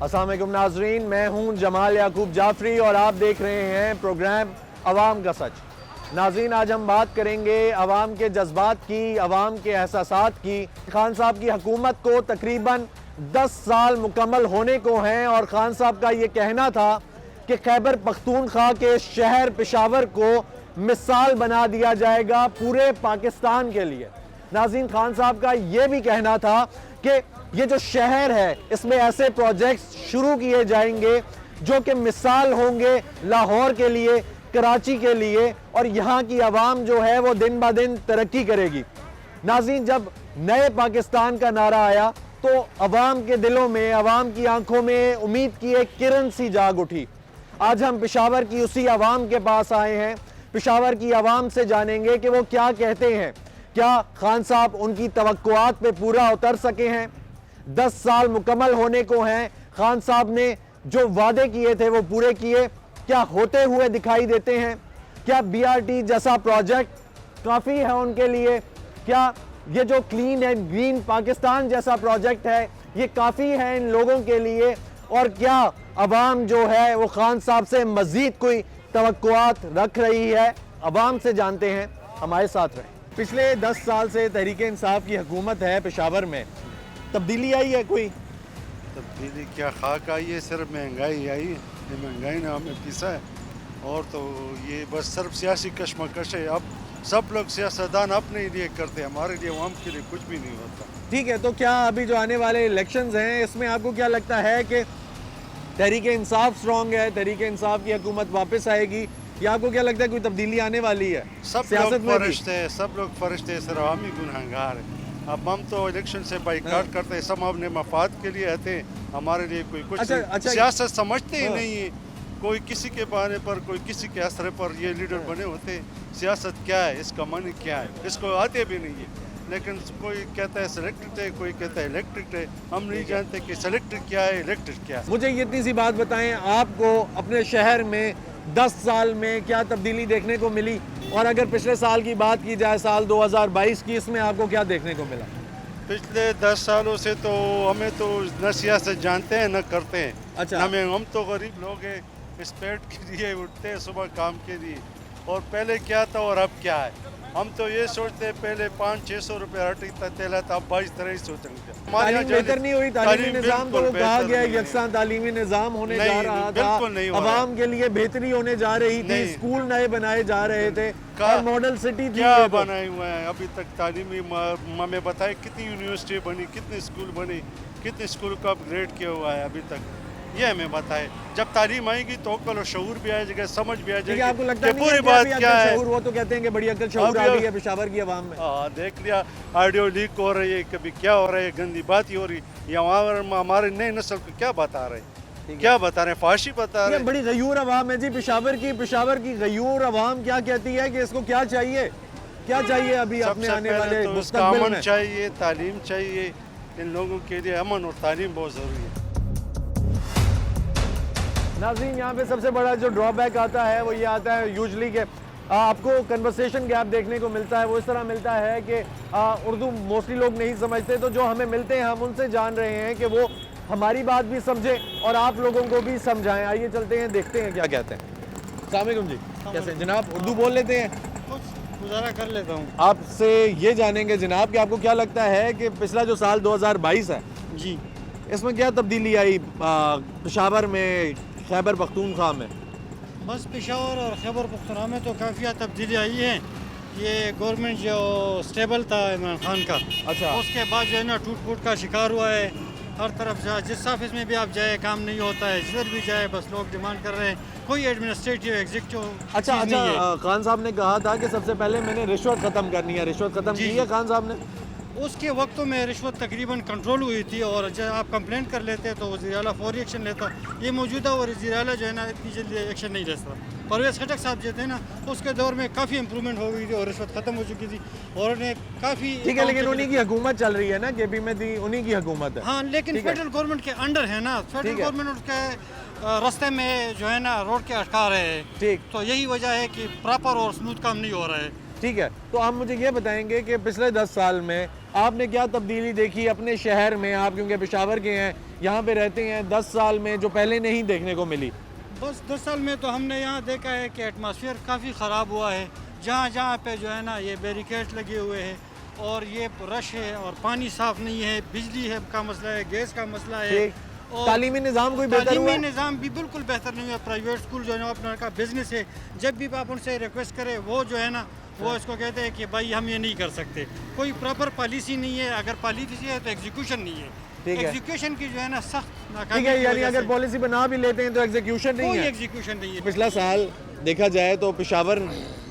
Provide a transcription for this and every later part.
अस्सलाम वालेकुम नाजरीन, मैं हूं जमाल याकूब जाफरी और आप देख रहे हैं प्रोग्राम अवाम का सच। नाजरीन, आज हम बात करेंगे अवाम के जज्बात की, अवाम के एहसासात की। खान साहब की हुकूमत को तकरीबन 10 साल मुकम्मल होने को हैं और खान साहब का ये कहना था कि खैबर पख्तूनख्वा के शहर पेशावर को मिसाल बना दिया जाएगा पूरे पाकिस्तान के लिए। नाज़रीन, खान साहब का ये भी कहना था कि ये जो शहर है इसमें ऐसे प्रोजेक्ट्स शुरू किए जाएंगे जो कि मिसाल होंगे लाहौर के लिए, कराची के लिए, और यहाँ की आवाम जो है वो दिन ब दिन तरक्की करेगी। नाज़रीन, जब नए पाकिस्तान का नारा आया तो अवाम के दिलों में, अवाम की आंखों में उम्मीद की एक किरण सी जाग उठी। आज हम पेशावर की उसी आवाम के पास आए हैं, पेशावर की आवाम से जानेंगे कि वो क्या कहते हैं। क्या खान साहब उनकी तवक्कुआत पे पूरा उतर सके हैं? 10 साल मुकम्मल होने को हैं, खान साहब ने जो वादे किए थे वो पूरे किए, क्या होते हुए दिखाई देते हैं? क्या BRT जैसा प्रोजेक्ट काफ़ी है उनके लिए? क्या ये जो क्लीन एंड ग्रीन पाकिस्तान जैसा प्रोजेक्ट है ये काफ़ी है इन लोगों के लिए? और क्या अवाम जो है वो खान साहब से मज़ीद कोई तवक्कुआत रख रही है? अवाम से जानते हैं, हमारे साथ रहें। पिछले 10 साल से तहरीक इंसाफ की हुकूमत है पेशावर में, तब्दीली आई है कोई? तब्दीली क्या, खाक आई है, सिर्फ महंगाई आई है। ये महंगाई ने हमें पीसा है और तो ये बस सिर्फ सियासी कशमकश है। अब सब लोग सियासतदान अपने लिए करते हैं, हमारे लिए, आवाम के लिए कुछ भी नहीं होता। ठीक है, तो क्या अभी जो आने वाले इलेक्शंस हैं इसमें आपको क्या लगता है कि तहरीक इंसाफ स्ट्रॉन्ग है, तहरीक इंसाफ की हुकूमत वापस आएगी, या आपको क्या लगता है कोई तब्दीली आने वाली है? सब सियासत लोग में भी? फरिश्ते हैं, सब लोग फरिश्ते हैं, सिर्फ हम ही गुनहगार हैं। अब हम तो इलेक्शन से बाइकाट करते हैं, सब अपने मफाद के लिए आते हैं, हमारे लिए कोई कुछ नहीं। सियासत समझते ही नहीं है, कोई किसी के बहाने पर, कोई किसी के असर पर ये लीडर बने होते हैं। सियासत क्या है, इसका मन क्या है, इसको आते भी नहीं है। लेकिन कोई कहता है सेलेक्टेड है, कोई कहता है इलेक्ट्रिक है, हम नहीं जानते कि सेलेक्टेड क्या है, इलेक्ट्रिक क्या है। मुझे ये इतनी सी बात बताएं, आपको अपने शहर में 10 साल में क्या तब्दीली देखने को मिली? और अगर पिछले साल की बात की जाए, साल 2022 की, इसमें आपको क्या देखने को मिला? पिछले 10 सालों से तो हमें तो न सियासत जानते हैं न करते हैं। अच्छा। हम तो गरीब लोग हैं, इस पेट के लिए उठते हैं सुबह काम के लिए। और पहले क्या था और अब क्या है, हम तो ये सोचते हैं पहले 500-600 रुपये हट तेल था, अब 22-23 सोचेंगे। तालीम बेहतर नहीं हुई, तालीमी निज़ाम तो कहा गया यकसा तालीमी निज़ाम होने जा रहा था, अवाम के लिए बेहतरी होने जा रही थी, स्कूल नए बनाए जा रहे थे और मॉडल सिटी थी। क्या बनाए हुए हैं अभी तक? तालीमी हमें बताए कितनी यूनिवर्सिटी बनी, कितने स्कूल बने, कितने स्कूल का अपग्रेड किया हुआ है अभी तक, ये हमें बताए। जब तालीम आएगी तो अकल और शऊर भी आ जाएगा, समझ भी आ जाएगी। आपको लगता है पूरी बात क्या है? वो तो कहते हैं कि बड़ी अकल शऊर आ गई है पेशावर की आवाम में। देख लिया, ऑडियो लीक हो रही है, कभी क्या हो रहा है, गंदी बात ही हो रही है। हमारे नई नस्ल को क्या बता रहे हैं, क्या बता रहे हैं, फाशी बता रहे हैं। बड़ी गयूर आवाम है जी पेशावर की गयूर आवाम क्या कहती है कि इसको क्या चाहिए, क्या चाहिए अभी अपने आने वाले मुस्तकबिल में? चाहिए, तालीम चाहिए। इन लोगों के लिए अमन और तालीम बहुत ज़रूरी है। नाज़रीन, यहाँ पे सबसे बड़ा जो ड्रॉबैक आता है वो ये आता है यूजली के आपको कन्वर्सेशन गैप देखने को मिलता है। वो इस तरह मिलता है कि उर्दू मोस्टली लोग नहीं समझते, तो जो हमें मिलते हैं हम उनसे जान रहे हैं कि वो हमारी बात भी समझें और आप लोगों को भी समझाएं। आइए चलते हैं, देखते हैं क्या कहते हैं। अस्सलाम वालेकुम जी, कैसे जनाब? उर्दू बोल लेते हैं? कुछ गुजारा कर लेता हूँ। आपसे ये जानेंगे जनाब कि आपको क्या लगता है कि पिछला जो साल 2022 है जी, इसमें क्या तब्दीली आई पेशावर में, खैबर पख्तूनख्वा में? बस पेशावर और खैबर पख्तूनख्वा में तो काफ़ी तब्दीली आई है। ये गवर्नमेंट जो स्टेबल था इमरान खान का, अच्छा, उसके बाद जो है ना टूट फूट का शिकार हुआ है। हर तरफ जा, जिस ऑफिस में भी आप जाए काम नहीं होता है, जिधर भी जाए बस लोग डिमांड कर रहे हैं, कोई एडमिनिस्ट्रेटिव एग्जीक्यूटिव। अच्छा, खान साहब ने कहा था कि सबसे पहले मैंने रिश्वत ख़त्म करनी है, रिश्वत ख़त्म की है खान साहब ने? उसके वक्तों में रिश्वत तकरीबन कंट्रोल हुई थी और जब आप कंप्लेंट कर लेते तो वज़ीर आला फौरी एक्शन लेता। ये मौजूदा वज़ीर आला जो है ना इतनी जल्दी एक्शन नहीं लेता। परवेज़ खटक साहब जो थे ना, उसके दौर में काफ़ी इंप्रूवमेंट हो गई थी और रिश्वत ख़त्म हो चुकी थी और उन्हें काफ़ी। ठीक है, लेकिन उन्हीं की हुकूमत चल रही है ना, केपी में थी उन्हीं की हुकूमत है। हाँ, लेकिन फेडरल गवर्नमेंट के अंडर है ना, फेडरल गवर्नमेंट उसके रास्ते में जो है ना रोड के अटका रहे हैं। ठीक, तो यही वजह है कि प्रॉपर और स्मूथ काम नहीं हो रहा है। ठीक है, तो आप मुझे ये बताएंगे कि पिछले 10 साल में आपने क्या तब्दीली देखी अपने शहर में? आप क्योंकि पेशावर के हैं, यहाँ पे रहते हैं, 10 साल में जो पहले नहीं देखने को मिली। बस 10 साल में तो हमने यहाँ देखा है कि एटमॉस्फेयर काफ़ी ख़राब हुआ है। जहाँ जहाँ पे जो है ना ये बैरिकेड्स लगे हुए हैं और ये रश है और पानी साफ़ नहीं है, बिजली है का मसला है, गैस का मसला है। ठीक। और तालीमी निज़ाम कोई बेहतर हुआ? तालीमी निज़ाम भी बिल्कुल बेहतर नहीं हुआ। प्राइवेट स्कूल जो है ना अपना का बिजनेस है, जब भी आप उनसे रिक्वेस्ट करें वो जो है ना वो इसको कहते हैं कि भाई हम ये नहीं कर सकते। कोई प्रॉपर पॉलिसी नहीं है, अगर पॉलिसी है तो एग्जीक्यूशन नहीं है। ठीक है। एग्जीक्यूशन की जो है ना सख्त ठीक नाकामी है, की यानी वजह अगर से पॉलिसी बना भी लेते हैं तो एग्जीक्यूशन नहीं कोई है। एग्जीक्यूशन नहीं है। पिछला साल देखा जाए तो पेशावर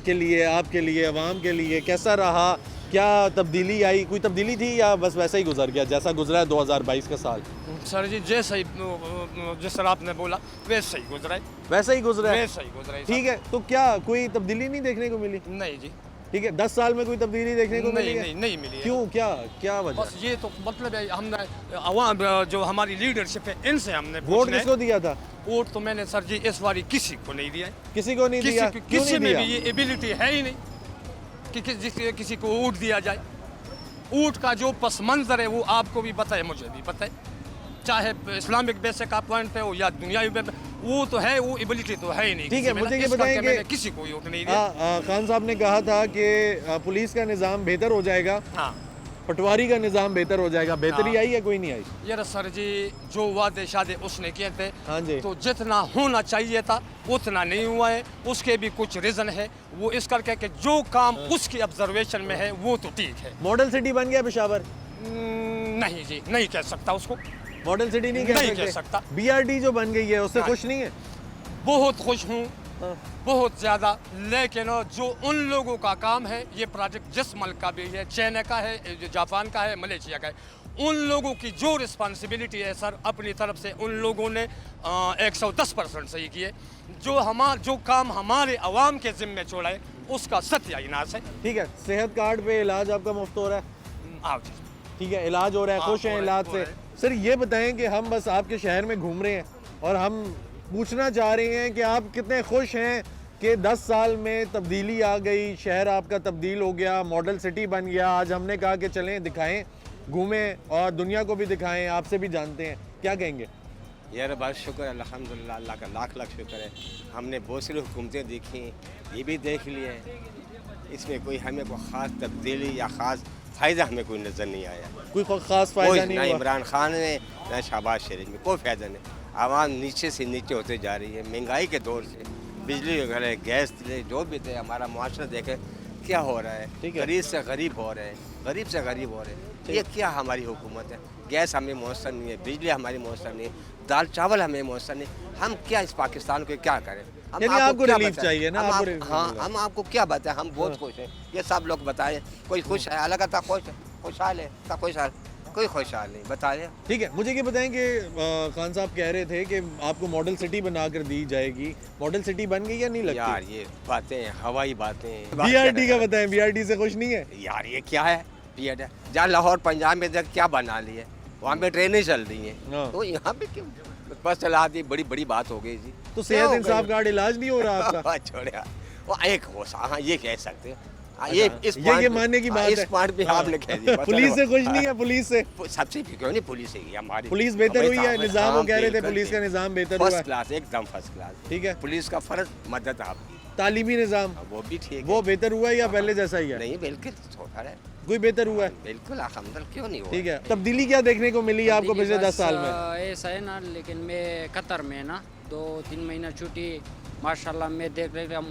के लिए, आपके लिए, अवाम के लिए कैसा रहा? क्या तब्दीली आई? कोई तब्दीली थी या बस वैसा ही गुजर गया जैसा गुजरा है 2022 का साल? सर जी जैसे ही जिस तरह आपने बोला वैसे ही गुजरा है, वैसा ही गुजरा है। वैसे ही गुजरा है। ठीक है, तो क्या कोई तब्दीली नहीं देखने को मिली? नहीं जी, ठीक है, 10 साल में कोई तब्दीली देखने को मिली नहीं है? नहीं नहीं मिली है। क्यों, क्या क्या वजह? बस ये तो मतलब है हमने अवाम जो हमारी लीडरशिप है इनसे हमने वोट पूछना है। किसको दिया था? वोट तो मैंने सर जी इस बारी किसी को नहीं दिया है। किसी को नहीं दिया? क्यों किसी नहीं में दिया? भी ये एबिलिटी है ही नहीं कि किसी को वोट दिया जाए। ऊँट का जो पस मंजर है वो आपको भी पता है, मुझे भी पता है, चाहे इस्लामिक बेसिक का पॉइंट पे हो या दुनियावी पे, वो तो है, वो एबिलिटी तो है ही नहीं। ठीक है, मुझे ये बताएं कि किसी को वोट नहीं दिया। खान साहब ने कहा था कि पुलिस का निज़ाम बेहतर हो जाएगा, हाँ पटवारी का निज़ाम बेहतर हो जाएगा। बेहतरी आई या कोई नहीं आई? यार सर जी जो वादे शादे उसने किए थे, हाँ जी। तो जितना होना चाहिए था उतना नहीं हुआ है। उसके भी कुछ रीज़न है, वो इस करके कि जो काम उसकी ऑब्जर्वेशन में है वो तो ठीक है। मॉडल सिटी बन गया पेशावर? नहीं जी, नहीं कह सकता उसको, मॉडल सिटी नहीं नहीं कह कह सकता। बीआरडी जो बन गई है उससे हाँ। खुश नहीं है? बहुत खुश हूँ, हाँ। बहुत ज़्यादा। लेकिन जो उन लोगों का काम है, ये प्रोजेक्ट जिस मुल्क का भी है, चाइना का है, जापान का है, मलेशिया का है, उन लोगों की जो रिस्पॉन्सिबिलिटी है सर अपनी तरफ से उन लोगों ने 110% सही किए। जो काम हमारे अवाम के ज़िम्मे छोड़ा है उसका सत्यानाश है। ठीक है, सेहत कार्ड पे इलाज आपका मुफ्त हो रहा है? आओ जी। ठीक है, इलाज हो रहा है, हाँ, खुश हैं हो रहा है, इलाज हो से? रहा है। सर ये बताएं कि हम बस आपके शहर में घूम रहे हैं और हम पूछना चाह रहे हैं कि आप कितने खुश हैं कि 10 साल में तब्दीली आ गई, शहर आपका तब्दील हो गया, मॉडल सिटी बन गया। आज हमने कहा कि चलें दिखाएं, घूमें और दुनिया को भी दिखाएं, आपसे भी जानते हैं, क्या कहेंगे? यार बहुत शुक्र है, अल्हम्दुलिल्लाह, अल्लाह का लाख लाख शुक्र है। हमने बहुत सारी हुकूमतें देखी, ये भी देख लिए, इसमें कोई हमें कोई ख़ास तब्दीली या ख़ास फ़ायदा हमें कोई नज़र नहीं आया। कोई ख़ास कोई फ़ायदा ना नहीं हुआ? इमरान खान ने ना शहबाज शरीफ में कोई फ़ायदा नहीं। आवाम नीचे से नीचे होते जा रही है, महंगाई के दौर से बिजली वगैरह गैस जो भी थे, हमारा मुआशरा देखे क्या हो रहा है। ठीक है। गरीब से गरीब हो रहे हैं, गरीब से गरीब हो रहे हैं। ये क्या हमारी हुकूमत है? गैस हमें मौसर नहीं है, बिजली हमारी मौसर नहीं है, दाल चावल हमें मौसर नहीं। हम क्या इस पाकिस्तान को क्या करें? हम यानी आपको क्या रिलीफ बताएं? चाहिए ना, हम आपको आप- रिलीफ हाँ, मिलेगा। हम आपको क्या बताएं? हम बहुत खुश हैं, ये सब लोग बताएं। कोई खुश है, अलग था खुशहाल है, खुशहाल कोई खुशहाल नहीं, बताएं। ठीक है, मुझे ये बताएं कि खान साहब कह रहे थे कि आपको मॉडल सिटी बना कर दी जाएगी, मॉडल सिटी बन गई या नहीं यार लगती? ये बातें हवाई बातें। बीआरटी का बताएं, बीआरटी से खुश नहीं है? यार ये क्या है? बीआरटी जहाँ लाहौर पंजाब में जब क्या बना ली है, वहाँ पे ट्रेनें चल रही हैं, हाँ। तो यहाँ पे क्यों बस चला दी? बड़ी बड़ी बात हो गई जी। तो क्या सेहत हो इंसाफ गई? कार्ड इलाज नहीं हो रहा आपका? छोड़े यार। वो एक हो हाँ ये कह सकते हैं। हाँ, ये इस ये पॉइंट मानने की हाँ, बात इस है। पॉइंट पे हाँ। आपने कह दिया। पुलिस से खुश नहीं है? पुलिस से सबसे भी क्यों नहीं, पुलिस है हमारी। पुलिस बेहतर हुई है? निज़ाम वो कह रहे थे पुलिस का निज़ाम बेहतर हुआ फर्स्ट है। क्लास, एकदम फर्स्ट क्लास। ठीक है, पुलिस का फर्ज मदद आपकी, तालीमी निज़ाम वो भी ठीक है। वो बेहतर हुआ है या पहले जैसा ही है? नहीं बिल्कुल छोटा है, कोई बेहतर हुआ है? बिल्कुल अल्हम्दुलिल्लाह, क्यों नहीं हुआ? ठीक है, तब्दीली क्या देखने को मिली आपको पिछले 10 साल में? ऐसा है ना, लेकिन मैं कतर में ना 2-3 महीना छुट्टी माशाल्लाह मैं देख रहे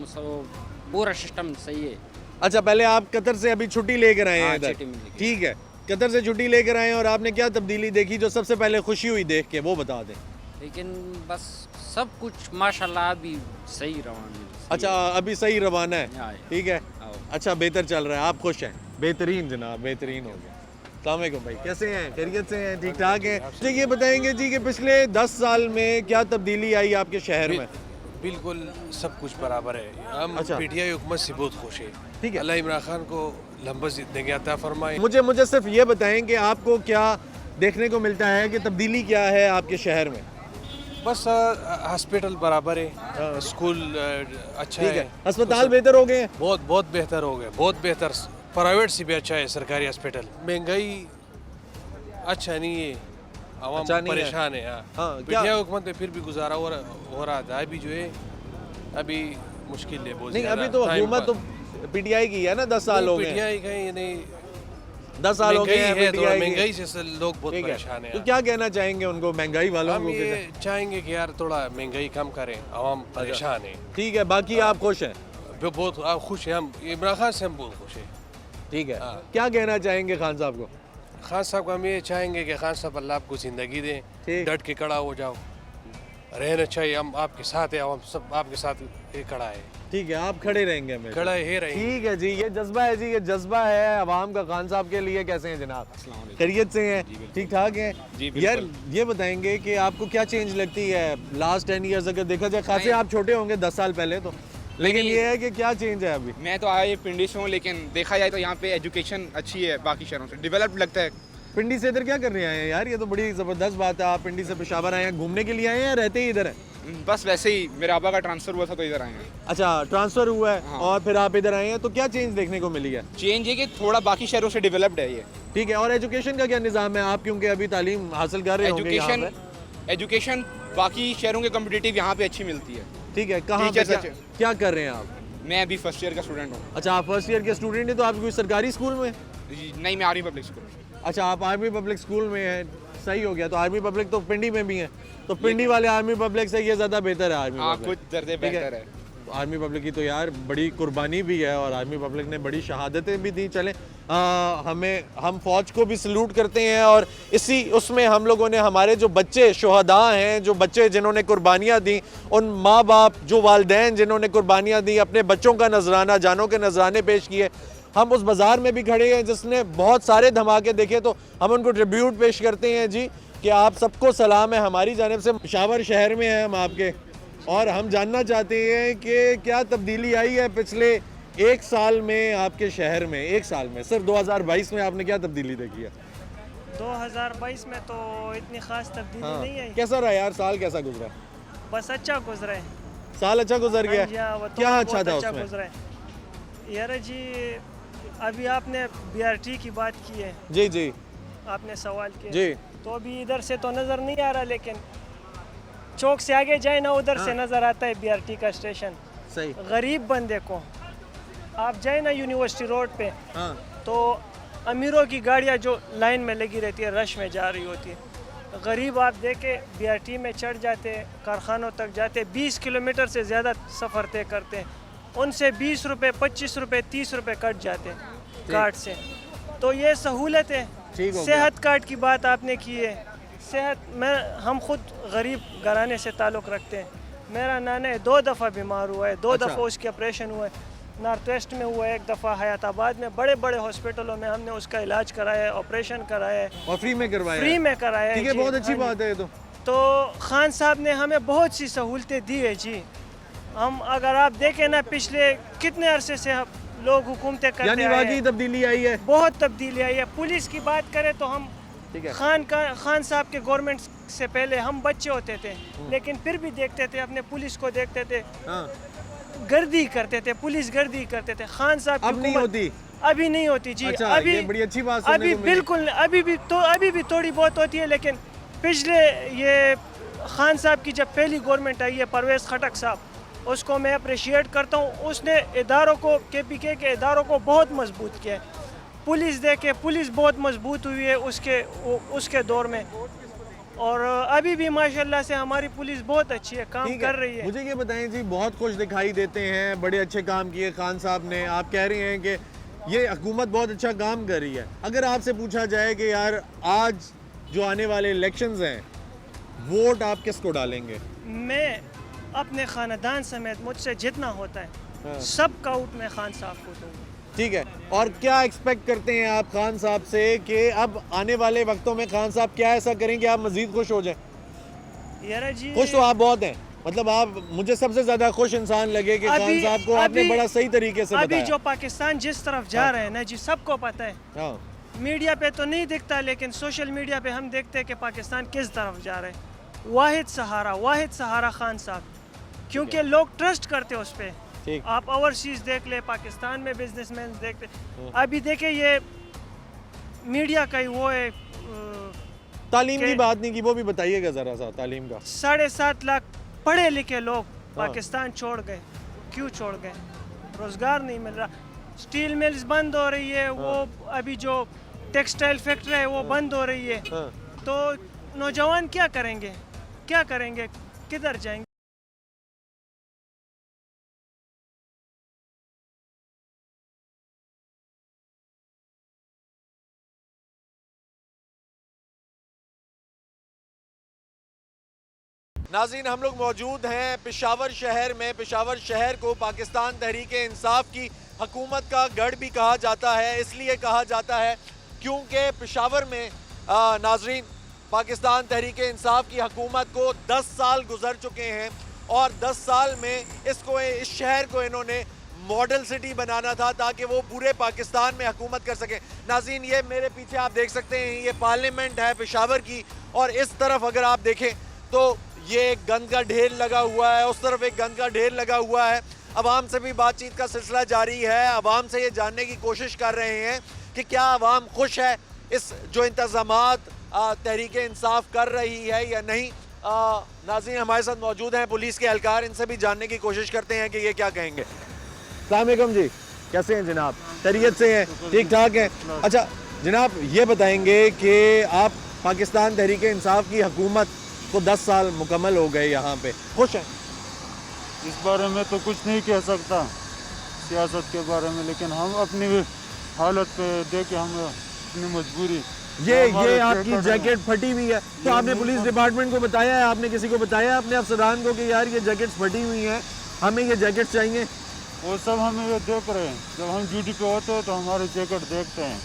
पूरा सिस्टम सही है। अच्छा, पहले आप कतर से अभी छुट्टी लेकर आए हैं हाँ, इधर? छुट्टी मिल गई। ठीक है, कतर से छुट्टी लेकर आए हैं और आपने क्या तब्दीली देखी जो सबसे पहले खुशी हुई देख के, वो बता दें। लेकिन बस सब कुछ माशाल्लाह अभी सही रवाना है। अच्छा, अभी सही रवाना है, हाँ। ठीक है। आओ। अच्छा, बेहतर चल रहा है, आप खुश हैं? बेहतरीन जनाब, बेहतरीन हो गया। अस्सलाम वालेकुम भाई, कैसे हैं? खैरियत से हैं? ठीक ठाक हैं? मुझे ये बताएंगे जी कि पिछले 10 साल में क्या तब्दीली आई आपके शहर में? बिल्कुल सब कुछ बराबर है। हम अच्छा। पीटीआई हुकूमत से बहुत खुश है। ठीक है। अल्लाह इमरान खान को लंबा जिंदगी अता फरमाए। मुझे सिर्फ ये बताएं कि आपको क्या देखने को मिलता है कि तब्दीली क्या है आपके शहर में? बस हॉस्पिटल बराबर है, स्कूल अच्छा ठीक है, है, अस्पताल बेहतर हो गए हैं? बहुत बहुत बेहतर हो गए, बहुत बेहतर प्राइवेट से भी अच्छा है सरकारी हॉस्पिटल। महंगाई अच्छा नहीं है, आवाम अच्छा नहीं है। परेशान है। हाँ, हाँ, क्या- पीटीआई हुकूमत में फिर भी गुजारा हो रहा था। अभी जो है अभी मुश्किल है बहुत नहीं ज़्यादा। अभी तो टाइम हुकूमत पर- तो पीटीआई की है ना, 10 साल हो गए, पीटीआई कहीं नहीं, 10 साल हो गए महंगाई हैं है, थोड़ा पीटीआई की। महंगाई से लोग बहुत ठीक परेशान है, है। तो क्या कहना चाहेंगे उनको, महंगाई वालों हम को? ये चाहेंगे कि यार थोड़ा महंगाई कम करें, आवाम परेशान है। ठीक है, बाकी आप खुश हैं? बहुत आप खुश हैं, हम इमरान खान से हम बहुत खुश हैं। ठीक है, हाँ। क्या कहना चाहेंगे खान साहब को? खान साहब को हम ये चाहेंगे कि खान साहब अल्लाह आपको ज़िंदगी दें, ठीक। डट के खड़ा हो जाओ, रहना चाहिए। हम आपके साथ हैं, हम सब आपके साथ ये खड़ा है, ठीक है, आप खड़े रहेंगे हमें? खड़ा है रहेंगे। ठीक है जी, ये जज्बा है जी, ये जज्बा है अवाम का खान साहब के लिए। कैसे हैं जनाब? खैरियत से हैं? ठीक ठाक हैं? यार ये बताएंगे कि आपको क्या चेंज लगती है लास्ट 10 ईयर्स अगर देखा जाए? खासे आप छोटे होंगे 10 साल पहले तो, लेकिन ये है कि क्या चेंज है अभी? मैं तो आया पिंडी से हूँ, लेकिन देखा जाए तो यहाँ पे एजुकेशन अच्छी है, बाकी शहरों से डेवलप लगता है। पिंडी से इधर क्या कर रहे हैं यार? ये तो बड़ी ज़बरदस्त बात है, आप पिंडी से पेशावर आए हैं, घूमने के लिए आए हैं या रहते ही इधर हैं? बस वैसे ही मेरे आबा का ट्रांसफर हुआ था तो इधर आए हैं। अच्छा, ट्रांसफ़र हुआ है हाँ। और फिर आप इधर आए हैं, तो क्या चेंज देखने को मिली है? चेंज है कि थोड़ा बाकी शहरों से डेवलप्ड है ये। ठीक है, और एजुकेशन का क्या निज़ाम है? आप क्योंकि अभी तालीम हासिल कर रहे होंगे यहाँ एजुकेशन बाकी शहरों के कम्पिटिटिव यहाँ पे अच्छी मिलती है। पे। ठीक है, कहाँ पे Teachers क्या, अच्छे। क्या कर रहे हैं आप? मैं अभी फर्स्ट ईयर का स्टूडेंट हूँ। अच्छा, आप फर्स्ट ईयर के स्टूडेंट हैं, तो आप कोई सरकारी स्कूल में? नहीं, मैं आर्मी पब्लिक स्कूल। अच्छा, आप आर्मी पब्लिक स्कूल में हैं, सही हो गया। तो आर्मी पब्लिक तो पिंडी में भी है, तो पिंडी वाले आर्मी पब्लिक से ये ज़्यादा बेहतर है आर्मी हाँ, पब्लिक। कुछ दर्जे ठीक है। बेहतर है। तो आर्मी पब्लिक की तो यार बड़ी कुर्बानी भी है और आर्मी पब्लिक ने बड़ी शहादतें भी दी। चलें, हम फ़ौज को भी सल्यूट करते हैं और इसी उसमें हम लोगों ने हमारे जो बच्चे शुहदा हैं, जो बच्चे जिन्होंने कुर्बानियाँ दी, उन माँ बाप जो वालिदैन जिन्होंने कुर्बानियाँ दी, अपने बच्चों का नजराना, जानों के नजराने पेश किए। हम उस बाज़ार में भी खड़े हैं जिसने बहुत सारे धमाके देखे, तो हम उनको ट्रिब्यूट पेश करते हैं जी कि आप सबको सलाम है हमारी जानिब से। पेशावर शहर में हैं हम आपके, और हम जानना चाहते हैं कि क्या तब्दीली आई है पिछले 1 साल में आपके शहर में? 1 साल में, सिर्फ 2022 में आपने क्या तब्दीली देखी है? 2022 में तो इतनी खास तब्दीली हाँ, नहीं आई, कैसा रहा यार साल? कैसा गुजरा? बस अच्छा गुजरा है। साल अच्छा गुजर गया? हाँ जी, हाँ, वो क्या थोड़ा अच्छा बहुत था उसमें? गुजरा है यार जी। अभी आपने BRT की बात की है, जी जी आपने सवाल किया जी। तो अभी इधर से तो नज़र नहीं आ रहा, लेकिन चौक से आगे जाए ना उधर से नज़र आता है BRT का स्टेशन। सही। गरीब बंदे को आप जाए ना यूनिवर्सिटी रोड पे, हाँ, तो अमीरों की गाड़ियाँ जो लाइन में लगी रहती है, रश में जा रही होती है, गरीब आप देखे BRT में चढ़ जाते, कारखानों तक जाते, 20 किलोमीटर से ज़्यादा सफ़र तय करते हैं, उनसे 20 रुपये, 25 रुपये, 30 रुपये कट जाते कार्ड से। तो ये सहूलत है। ठीक हो गया। सेहत कार्ड की बात आपने की है, सेहत में हम खुद गरीब घराने से ताल्लुक़ रखते हैं। मेरा नाना 2 दफ़ा बीमार हुआ है, 2 अच्छा। दफ़ा उसके ऑपरेशन हुआ है। नॉर्थ वेस्ट में हुआ है, 1 दफ़ा हयाताबाद में, बड़े बड़े हॉस्पिटलों में हमने उसका इलाज कराया है, ऑपरेशन कराया है, और फ्री में करवाया? फ्री में कराया है। ठीक है, जी, बहुत अच्छी हाँ जी। बात है ये तो। खान साहब ने हमें बहुत सी सहूलतें दी है जी। हम अगर आप देखें ना, पिछले कितने अरसे से लोग हुकूमतें करते यानी आए वाकई हैं, तब्दीली आई है? बहुत तब्दीली आई है। पुलिस की बात करें तो हम ठीक है। खान साहब के गवर्नमेंट से पहले हम बच्चे होते थे, लेकिन फिर भी देखते थे, अपने पुलिस को देखते थे, हाँ, गर्दी करते थे, पुलिस गर्दी करते थे। खान साहब की अब नहीं हुकूमत होती? अभी नहीं होती जी। अच्छा, अभी ये बड़ी अच्छी बात सुनने अभी को मिली। बिल्कुल अभी भी थोड़ी बहुत होती है, लेकिन पिछले ये खान साहब की जब पहली गवर्नमेंट आई है, परवेज़ खटक साहब, उसको मैं अप्रिशिएट करता हूँ। उसने इदारों को, KPK के इदारों को बहुत मजबूत किया है। पुलिस देखे, पुलिस बहुत मजबूत हुई है उसके दौर में, और अभी भी माशाल्लाह से हमारी पुलिस बहुत अच्छी है, काम ठीक कर रही है। मुझे ये बताएं जी, बहुत खुश दिखाई देते हैं, बड़े अच्छे काम किए खान साहब ने। आप कह रहे हैं कि ये हुकूमत बहुत अच्छा काम कर रही है। अगर आपसे पूछा जाए कि यार आज जो आने वाले इलेक्शंस हैं, वोट आप किसको डालेंगे? मैं अपने ख़ानदान समेत मुझसे जितना होता है सब का वोट मैं खान साहब को दूँगा। ठीक है, और क्या एक्सपेक्ट करते हैं आप खान साहब से कि अब आने वाले वक्तों में खान साहब क्या ऐसा करें कि आप मज़ीद खुश हो जाएं? यार जी, खुश तो आप बहुत हैं, मतलब आप मुझे सबसे ज़्यादा खुश इंसान लगे कि खान साहब को आपने बड़ा सही तरीके से अभी बताया। जो पाकिस्तान जिस तरफ जा रहे हैं ना जी, सबको पता है। हाँ, मीडिया पे तो नहीं दिखता, लेकिन सोशल मीडिया पे हम देखते हैं कि पाकिस्तान किस तरफ जा रहा है। वाहिद सहारा खान साहब, क्योंकि लोग ट्रस्ट करते हैं उस पर। ठीक। आप ओवरसीज देख ले, पाकिस्तान में बिजनेसमैन देख ले, अभी देखे ये मीडिया का ही वो है। तालीम की बात नहीं की, वो भी बताइएगा ज़रा सा तालीम का। 7.5 लाख पढ़े लिखे लोग पाकिस्तान छोड़ गए, क्यों छोड़ गए? रोज़गार नहीं मिल रहा, स्टील मिल्स बंद हो रही है, वो अभी जो टेक्सटाइल फैक्ट्री है वो बंद हो रही है, तो नौजवान क्या करेंगे, क्या करेंगे, किधर जाएंगे? नाज़रीन, हम लोग मौजूद हैं पेशावर शहर में। पेशावर शहर को पाकिस्तान तहरीक इंसाफ की हुकूमत का गढ़ भी कहा जाता है, इसलिए कहा जाता है क्योंकि पेशावर में नाज़रीन पाकिस्तान तहरीक इंसाफ की हुकूमत को 10 साल गुजर चुके हैं और 10 साल में इस शहर को इन्होंने मॉडल सिटी बनाना था ताकि वो पूरे पाकिस्तान में हुकूमत कर सकें। नाज़रीन, ये मेरे पीछे आप देख सकते हैं, ये पार्लियामेंट है पेशावर की, और इस तरफ अगर आप देखें तो ये एक गंद का ढेर लगा हुआ है, उस तरफ एक गंद का ढेर लगा हुआ है। अवाम से भी बातचीत का सिलसिला जारी है, अवाम से ये जानने की कोशिश कर रहे हैं कि क्या अवाम खुश है इस जो इंतज़ामात तहरीक इंसाफ कर रही है या नहीं। नाज़रीन, हमारे साथ मौजूद हैं पुलिस के एहलकार, इनसे भी जानने की कोशिश करते हैं कि ये क्या कहेंगे। अस्सलाम वालेकुम जी, कैसे हैं जनाब? खैरियत से हैं? ठीक ठाक हैं? अच्छा जनाब, ये बताएंगे कि आप पाकिस्तान तहरीक इंसाफ की हुकूमत को 10 साल मुकम्मल हो गए, यहाँ पे खुश हैं? इस बारे में तो कुछ नहीं कह सकता सियासत के बारे में, लेकिन हम अपनी हालत पे देख के हम अपनी मजबूरी। ये आपकी जैकेट फटी हुई है, तो आपने पुलिस डिपार्टमेंट को बताया है, आपने किसी को बताया अपने अफसरान को कि यार ये जैकेट्स फटी हुई हैं, हमें ये जैकेट चाहिए? वो सब हमें ये देख रहे हैं, जब हम ड्यूटी पे होते हैं तो हमारे जैकेट देखते हैं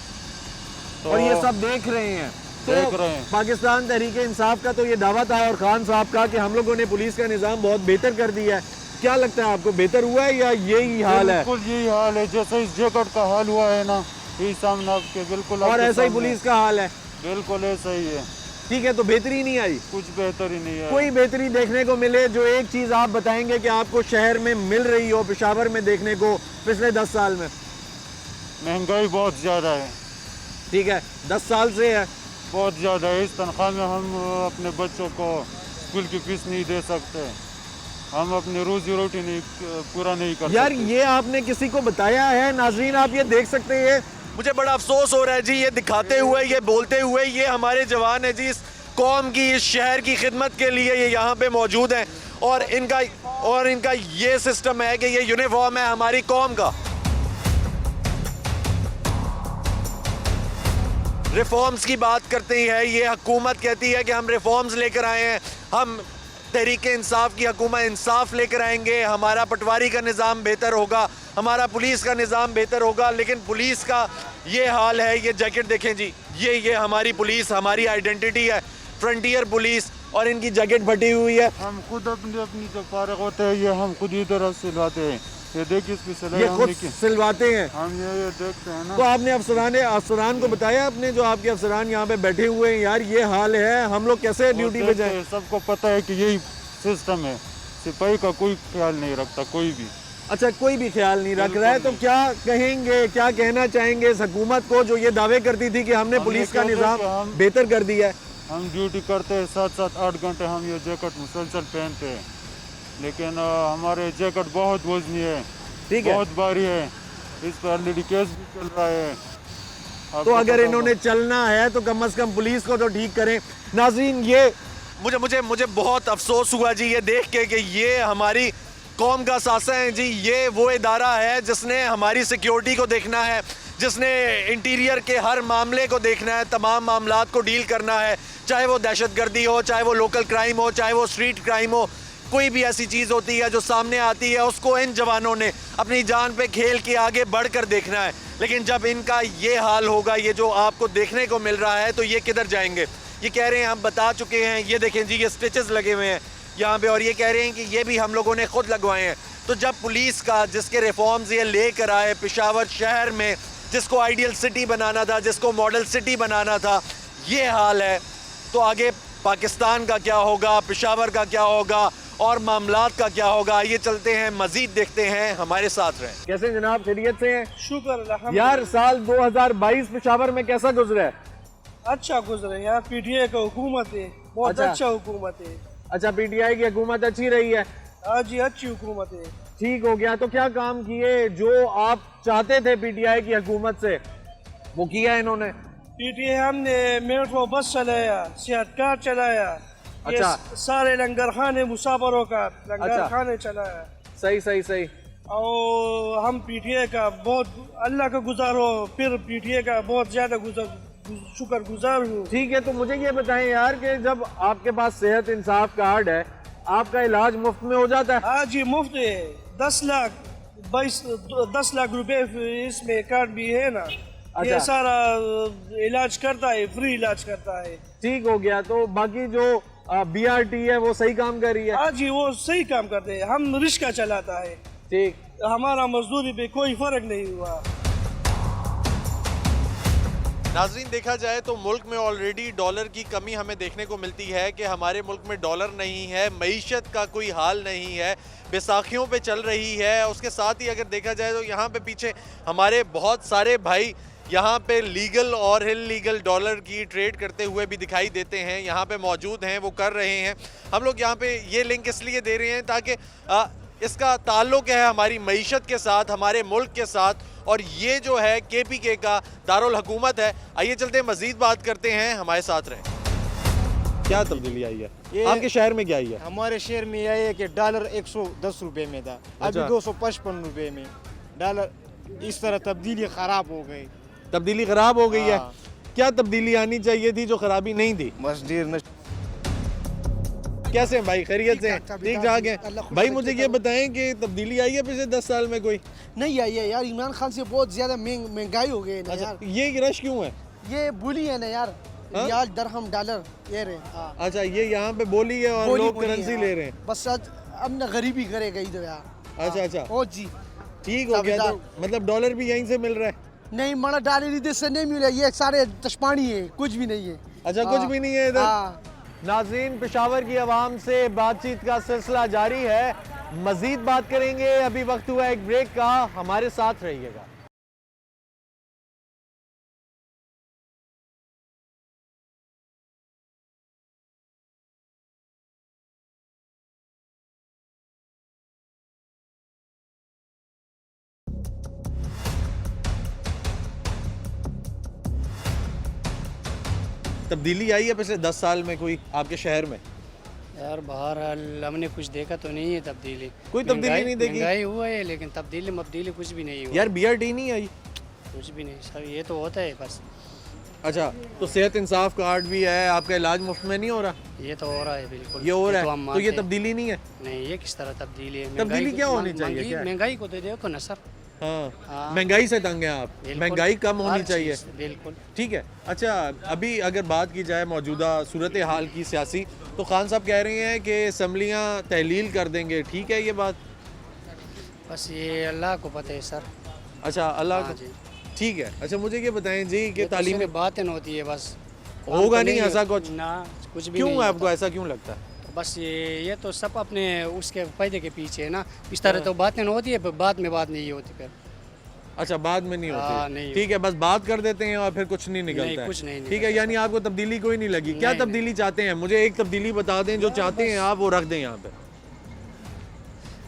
तो और ये सब देख रहे हैं, देख रहे हैं। पाकिस्तान तहरीक इंसाफ का तो ये दावा था और खान साहब का कि हम लोगों ने पुलिस का निज़ाम बहुत बेहतर कर दिया है। क्या लगता है आपको, बेहतर हुआ है या यही हाल है? बिल्कुल यही हाल है, जैसे इस जैकेट का हाल हुआ है ना, यही सामने आपके बिल्कुल। और ऐसा ही पुलिस का हाल है? बिल्कुल ऐसा ही है। ठीक है, तो बेहतरी नहीं आई? कुछ बेहतरी नहीं है। कोई बेहतरी देखने को मिले जो एक चीज़ आप बताएंगे कि आपको शहर में मिल रही हो, पेशावर में देखने को पिछले 10 साल में? महंगाई बहुत ज़्यादा है। ठीक है, 10 साल से है, बहुत ज़्यादा है। इस तनख्वाह में हम अपने बच्चों को स्कूल की फीस नहीं दे सकते, हम अपनी रोजी रोटी नहीं पूरा नहीं कर यार सकते। ये आपने किसी को बताया है? नाजरीन, आप ये देख सकते हैं, मुझे बड़ा अफसोस हो रहा है जी, ये दिखाते हुए, ये बोलते हुए, ये हमारे जवान है जी, इस कौम की, इस शहर की खिदमत के लिए ये यहाँ पे मौजूद हैं और इनका ये सिस्टम है कि ये यूनिफॉर्म है हमारी कौम का। रिफॉर्म्स की बात करते हैं, ये हुकूमत कहती है कि हम रिफॉर्म्स लेकर आए हैं, हम तहरीक इंसाफ की हुकूमत इंसाफ लेकर आएंगे, हमारा पटवारी का निज़ाम बेहतर होगा, हमारा पुलिस का निज़ाम बेहतर होगा। लेकिन पुलिस का ये हाल है, ये जैकेट देखें जी, ये हमारी पुलिस, हमारी आइडेंटिटी है, फ्रंटियर पुलिस, और इनकी जैकेट फटी हुई है। हम खुद अपनी जो फारग होते हैं ये हम खुद ही तरह सिलवाते हैं। ये देखिए इसकी सिलाई ये हमने खुद की, सिलवाते हैं हम ये देखते हैं ना। तो आपने अफसरान को बताया, अपने जो आपके अफसरान यहाँ पे बैठे हुए हैं, यार ये हाल है, हम लोग कैसे ड्यूटी पे जाएं? सबको पता है कि यही सिस्टम है, सिपाही का कोई ख्याल नहीं रखता कोई भी। अच्छा, कोई भी ख्याल नहीं रख रहा है, तो क्या कहेंगे, क्या कहना चाहेंगे इस हुकूमत को जो ये दावे करती थी कि हमने पुलिस का निज़ाम बेहतर कर दिया है? हम ड्यूटी करते हैं 7-7 8 घंटे, हम ये जैकेट मुसलसल पहनते हैं, लेकिन हमारे जैकेट बहुत वजनी है, ठीक है, बहुत भारी है, इस पर ऑलरेडी केस भी चल रहा है। तो अगर इन्होंने चलना है तो कम से कम पुलिस को तो ठीक करें। नाज़रीन, ये मुझे बहुत अफसोस हुआ जी ये देख के कि ये हमारी कौम का सासा है जी, ये वो इदारा है जिसने हमारी सिक्योरिटी को देखना है, जिसने इंटीरियर के हर मामले को देखना है, तमाम मामलात को डील करना है, चाहे वो दहशतगर्दी हो, चाहे वो लोकल क्राइम हो, चाहे वो स्ट्रीट क्राइम हो, कोई भी ऐसी चीज़ होती है जो सामने आती है उसको इन जवानों ने अपनी जान पे खेल के आगे बढ़कर देखना है। लेकिन जब इनका ये हाल होगा, ये जो आपको देखने को मिल रहा है, तो ये किधर जाएंगे? ये कह रहे हैं हम बता चुके हैं, ये देखें जी, ये स्टिचेस लगे हुए हैं यहाँ पे, और ये कह रहे हैं कि ये भी हम लोगों ने खुद लगवाए हैं। तो जब पुलिस का, जिसके रिफॉर्म्स ये लेकर आए पेशावर शहर में, जिसको आइडियल सिटी बनाना था, जिसको मॉडल सिटी बनाना था, ये हाल है, तो आगे पाकिस्तान का क्या होगा, पेशावर का क्या होगा, और मामलात का क्या होगा, ये चलते हैं मजीद देखते हैं, हमारे साथ रहें। कैसे जनाब, खैरियत से हैं? शुक्र यार साल 2022 पेशावर में कैसा गुजरा है? अच्छा गुजरे यार, पीटीआई का हुकूमत है, बहुत अच्छा हुकूमत है। अच्छा, पीटीआई की हुकूमत अच्छी रही है? हाँ जी, अच्छी हुकूमत है। ठीक हो गया। तो क्या काम किए जो आप चाहते थे पीटीआई की हुकूमत से, वो किया इन्होंने? पीटीआई हमने मेट्रो बस चलाया, सेहत कार्ड चलाया, अच्छा। सारे लंगर खाने मुसाफरों का लंगर खाने चलाया। सही सही सही। और हम पीटीआई का बहुत अल्लाह का गुजार हो, फिर पीटीआई का बहुत ज्यादा शुक्रगुजार हूँ। ठीक है, तो मुझे ये बताएं यार कि जब आपके पास सेहत इंसाफ कार्ड है, आपका इलाज मुफ्त में हो जाता है? हाँ जी, मुफ्त है। 10 लाख रुपए इसमें कार्ड भी है ना। अच्छा। ये सारा इलाज करता है, फ्री इलाज करता है। ठीक हो गया। तो बाकी जो BRT है वो सही काम कर रही है? हाँ जी, वो सही काम करते हैं। हम रिक्शा चलाता है, ठीक, हमारा मजदूरी पे कोई फर्क नहीं हुआ। नाज़रीन, देखा जाए तो मुल्क में ऑलरेडी डॉलर की कमी हमें देखने को मिलती है कि हमारे मुल्क में डॉलर नहीं है, मईशत का कोई हाल नहीं है, बैसाखियों पे चल रही है। उसके साथ ही अगर देखा जाए तो यहाँ पे पीछे हमारे बहुत सारे भाई यहाँ पे लीगल और इल्लीगल डॉलर की ट्रेड करते हुए भी दिखाई देते हैं, यहाँ पे मौजूद हैं, वो कर रहे हैं। हम लोग यहाँ पे ये लिंक इसलिए दे रहे हैं ताकि इसका ताल्लुक़ है हमारी मईशत के साथ, हमारे मुल्क के साथ, और ये जो है KPK का दारुल हुकूमत है। आइए चलते हैं, मजीद बात करते हैं, हमारे साथ रहें। क्या तब्दीली आई है आपके शहर में? क्या आई है? हमारे शहर में आई है कि डॉलर 110 रुपए में था, अभी 255 रुपए में डॉलर। इस तरह तब्दीली खराब हो गई। तब्दीली खराब हो गई है? क्या तब्दीली आनी चाहिए थी जो खराबी नहीं थी? कैसे हैं भाई, खैरियत से? ठीक ठाक है भाई। मुझे ये बताएं कि तब्दीली आई है पिछले 10 साल में? कोई नहीं आई है यार, इमरान खान से बहुत ज्यादा महंगाई हो गई है ना यार। ये रश क्यों है? ये बोली है ना यार, रियाल दरहम डॉलर ये रहे। अच्छा, ये यहाँ पे बोली है और लोग करेंसी ले रहे हैं। बस अब ना गरीबी करेगा इधर यार। अच्छा अच्छा, ओ जी, ठीक हो गया। तो मतलब डॉलर भी यहीं से मिल रहा है? नहीं, मना डॉलर इधर से नहीं मिला, ये सारे तशपानी है, कुछ भी नहीं है। अच्छा, कुछ भी नहीं है इधर। नाज़रीन, पेशावर की आवाम से बातचीत का सिलसिला जारी है, मजीद बात करेंगे। अभी वक्त हुआ एक ब्रेक का, हमारे साथ रहिएगा। तब्दीली आई है पिछले 10 साल में कोई आपके शहर में? यार बाहर हमने कुछ देखा तो नहीं है तब्दीली। कोई तब्दीली नहीं देखी? महंगाई हुआ है लेकिन तब्दीली कुछ भी नहीं हुआ। यार BRT नहीं आई? कुछ भी नहीं सर, ये तो होता है बस। अच्छा, तो सेहत इंसाफ कार्ड भी है, आपका इलाज मुफ्त में नहीं हो रहा? ये तो हो रहा है, बिल्कुल ये हो रहा है। तो ये तब्दीली नहीं है? नहीं, ये किस तरह तब्दीली है? तब्दीली क्या होनी चाहिए? महंगाई को तो देखो ना सर। हाँ, महंगाई से तंग है आप? महंगाई कम होनी चाहिए, बिल्कुल ठीक है। अच्छा, अभी अगर बात की जाए मौजूदा सूरत हाल की सियासी, तो खान साहब कह रहे हैं कि असम्बलियाँ तहलील कर देंगे, ठीक है ये बात? बस ये अल्लाह को पता है सर। अच्छा, अल्लाह को, ठीक है। अच्छा, मुझे ये बताएं जी कि तालीम में बातें होती है, बस होगा नहीं ऐसा कुछ ना, कुछ भी क्यों नहीं। आपको ऐसा क्यों लगता है? बस ये तो सब अपने उसके फायदे के पीछे है ना। इस तरह तो बातें होती है, बाद में बात नहीं होती फिर। अच्छा, बाद में नहीं होती, नहीं ठीक है, बस बात कर देते हैं और फिर कुछ नहीं निकलता है। कुछ नहीं, ठीक है। यानी आपको तब्दीली कोई नहीं लगी? क्या तब्दीली चाहते हैं? मुझे एक तब्दीली बता दें जो चाहते हैं आप, वो रख दें यहाँ पे।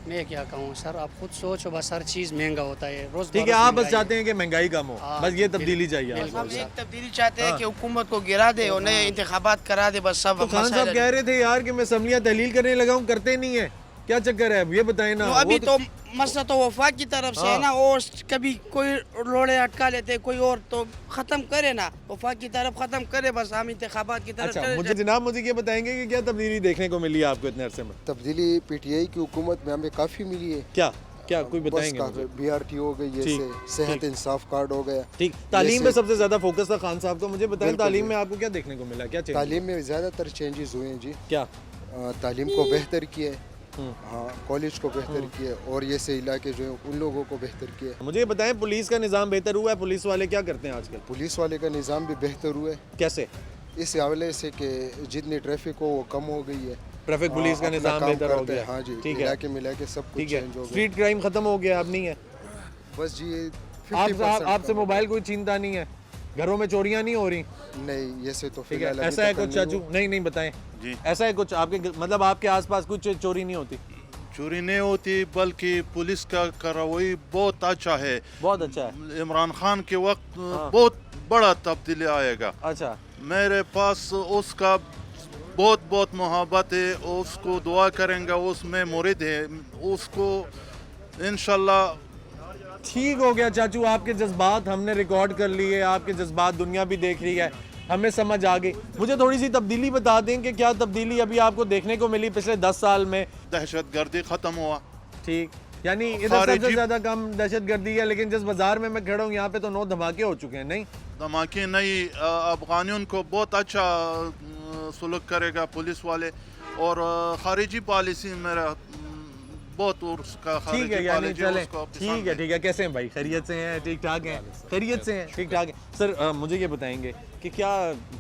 मैं क्या कहूँ सर, आप खुद सोचो, बस हर चीज़ महंगा होता है रोज। ठीक है, आप बस चाहते हैं कि महंगाई कम हो, बस ये तब्दीली चाहिए। हम एक तब्दीली चाहते हैं कि हुकूमत को गिरा दे और नए इंतखाबात करा दे, बस सब। तो खान साहब कह रहे थे यार कि मैं असम्बलियाँ तहलील करने लगा हूँ, करते नहीं है, क्या चक्कर है? ये बताएं ना। अभी तो मसला तो वफाक की तरफ से है ना, और कभी कोई रोड़े अटका लेते, कोई और तो ख़त्म करे ना, वफाक की तरफ ख़त्म करे, बस हम इंतखाबात की तरफ। अच्छा, मुझे जनाब, मुझे ये बताएंगे कि क्या तब्दीली देखने को मिली है आपको इतने अरसे में? तब्दीली PTI की हुकूमत में हमें काफ़ी मिली है। क्या क्या कोई बताएंगे? BRT हो गई, जैसे सेहत इंसाफ कार्ड हो गया। ठीक, तालीम में सबसे ज़्यादा फोकस था खान साहब को, मुझे बताएं तालीम में आपको क्या देखने को मिला? क्या तालीम में ज़्यादातर चेंजेस हुए हैं जी। क्या? तालीम को बेहतर किया है, हाँ, कॉलेज को बेहतर किया है, और ये से इलाके जो है उन लोगों को बेहतर किया है। मुझे बताएं, पुलिस का निज़ाम बेहतर हुआ है? पुलिस वाले क्या करते हैं आजकल? पुलिस वाले का निज़ाम भी बेहतर हुआ है। कैसे? इस हवाले से कि जितनी ट्रैफिक हो वो कम हो गई है, ट्रैफिक पुलिस का अपना निज़ाम काम बेहतर हो करते गया हैं। हाँ जी, ठीक मिला है, के मिला के सब कुछ ठीक है। चेंज हो गया। स्ट्रीट क्राइम खत्म हो गया, अब नहीं है? बस जी ये आपसे मोबाइल कोई छीनता नहीं है, घरों में चोरियां नहीं हो रही? नहीं, ये से तो ठीक है। फिलहाल अभी ऐसा है तक कुछ नहीं चाचू? हुआ। नहीं बताएं जी। ऐसा है कुछ आपके मतलब आपके आसपास कुछ चोरी नहीं होती? चोरी नहीं होती, बल्कि पुलिस का कार्रवाई बहुत अच्छा है। बहुत अच्छा है। इमरान खान के वक्त बहुत बड़ा तब्दीली आएगा। अच्छा, मेरे पास उसका बहुत मोहब्बत है, उसको दुआ करेंगे, उसमें मुरीद है, उसको इंशाल्लाह। ठीक हो गया चाचू, आपके जज्बात हमने रिकॉर्ड कर लिए, आपके जज्बात दुनिया भी देख रही है, हमें समझ आ गई। मुझे थोड़ी सी तब्दीली बता दें कि क्या तब्दीली अभी आपको देखने को मिली पिछले 10 साल में? दहशतगर्दी खत्म हुआ। ठीक, यानी इधर सबसे ज्यादा कम दहशतगर्दी है, लेकिन जिस बाजार में मैं खड़ा हूँ यहाँ पे तो 9 धमाके हो चुके हैं। नहीं धमाके नहीं, अफगानियों को बहुत अच्छा सुलूक करेगा पुलिस वाले, और खारिजी पॉलिसी मेरा बहुत उसका ठीक है, यानी चले ठीक है। कैसे हैं भाई? खैरियत से हैं? ठीक ठाक हैं? खैरियत से हैं? ठीक ठाक है। सर मुझे ये बताएंगे कि क्या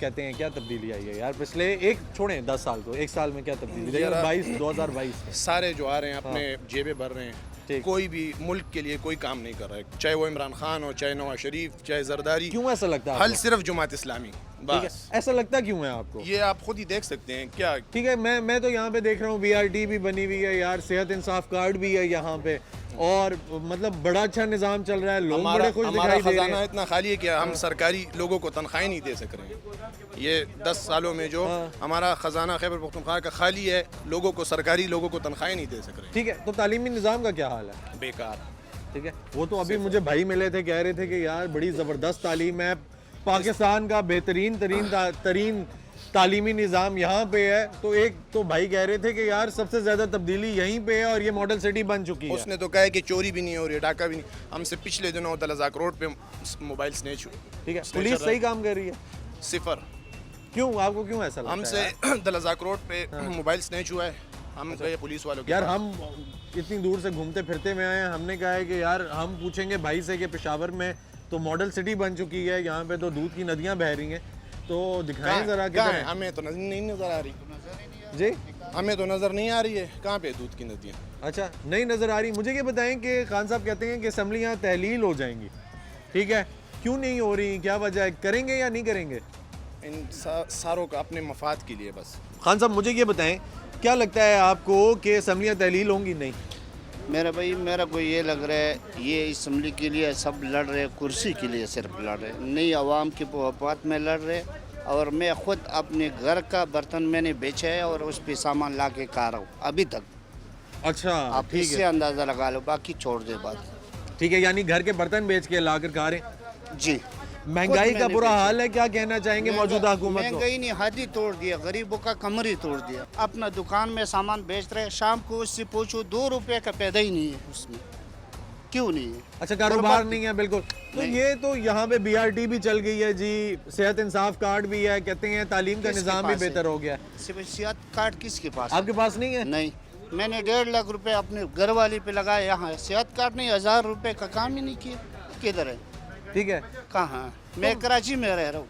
कहते हैं, क्या तब्दीली आई है यार पिछले एक छोड़ें 10 साल को, एक साल में क्या तब्दीली आई? 2022 सारे जो आ रहे हैं अपने जेबें भर रहे हैं, कोई भी मुल्क के लिए कोई काम नहीं कर रहा है, चाहे वो इमरान खान हो, चाहे नवाज शरीफ, चाहे जरदारी। क्यों ऐसा लगता है? हल सिर्फ जमात इस्लामी, बस। ऐसा लगता क्यों है आपको? ये आप खुद ही देख सकते हैं क्या। ठीक है, मैं तो यहाँ पे देख रहा हूँ BRT भी बनी हुई है यार, सेहत इंसाफ कार्ड भी है यहाँ पे, और मतलब बड़ा अच्छा निज़ाम चल रहा है, लोग बड़े खुश दिखाई दे रहे हैं। इतना खाली है कि हम सरकारी लोगों को तनख्वाही नहीं दे सक रहे हैं। ये 10 सालों में जो हमारा खजाना खैबर पख्तूनख्वा का खाली है, लोगों को सरकारी लोगों को तनख्वाही नहीं दे सक रहे। ठीक है, तो तालीमी निज़ाम का क्या हाल है? बेकार। ठीक है, वो तो अभी मुझे भाई मिले थे, कह रहे थे कि यार बड़ी ज़बरदस्त तालीम है, पाकिस्तान का बेहतरीन तरीन तालीमी निज़ाम यहाँ पे है। तो एक तो भाई कह रहे थे कि यार सबसे ज़्यादा तब्दीली यहीं पे है और ये मॉडल सिटी बन चुकी है। उसने तो कहा है कि चोरी भी नहीं हो रही है, डाका भी नहीं। हमसे पिछले दिनों दलजाक रोड पे मोबाइल स्नेच हुआ। ठीक है, पुलिस सही काम कर रही है? सिफर। क्यों, आपको क्यों ऐसा लगता है? हमसे दलजाक रोड पे मोबाइल स्नेच हुआ है, हम गए पुलिस वालों के यार, हम इतनी दूर से घूमते फिरते में आए हैं, हमने कहा है कि यार हम पूछेंगे भाई से कि पेशावर में तो मॉडल सिटी बन चुकी है, यहाँ पे तो दूध की नदियाँ बह रही हैं, तो दिखाएं जरा कि हमें तो नहीं नजर आ रही जी, हमें तो नजर नहीं आ रही है, कहाँ पे दूध की नदियाँ? अच्छा, नहीं नजर आ रही। मुझे ये बताएं कि खान साहब कहते हैं कि असम्बली यहाँ तहलील हो जाएंगी, ठीक है, क्यों नहीं हो रही, क्या वजह है, करेंगे या नहीं करेंगे? इन सारों का अपने मफाद के लिए बस। खान साहब मुझे ये बताएं, क्या लगता है आपको कि असम्बलियाँ तहलील होंगी? नहीं मेरा को ये लग रहा है ये असम्बली के लिए सब लड़ रहे, कुर्सी के लिए सिर्फ लड़ रहे, नहीं आवाम के मफाद में लड़ रहे। और मैं खुद अपने घर का बर्तन मैंने बेचा है और उस पर सामान ला के खा रहा हूँ अभी तक। अच्छा, आप इससे अंदाज़ा लगा लो, बाकी छोड़ दे बात। ठीक है, यानी घर के बर्तन बेच के ला कर खा रहे? जी। महंगाई का बुरा हाल है, क्या कहना चाहेंगे मौजूदा हुकूमत को? महंगाई ने हद ही तोड़ दिया, गरीबों का कमर ही तोड़ दिया। अपना दुकान में सामान बेच रहे, शाम को उससे पूछो 2 रुपये का पैदा ही नहीं है उसमें, क्यों नहीं है? अच्छा, कारोबार नहीं है, बिल्कुल। तो ये तो यहाँ पे BRT भी चल गई है जी, सेहत इंसाफ कार्ड भी है, कहते हैं तालीम का निज़ाम भी बेहतर हो गया। सेहत कार्ड किसके पास? आपके पास नहीं है? नहीं, मैंने 1.5 लाख रुपए अपने घर वाली पे लगाए, यहाँ सेहत कार्ड नहीं, 1000 रुपए का काम ही नहीं किया। किधर है? ठीक है, कहाँ? मैं कराची में रह रहा हूँ,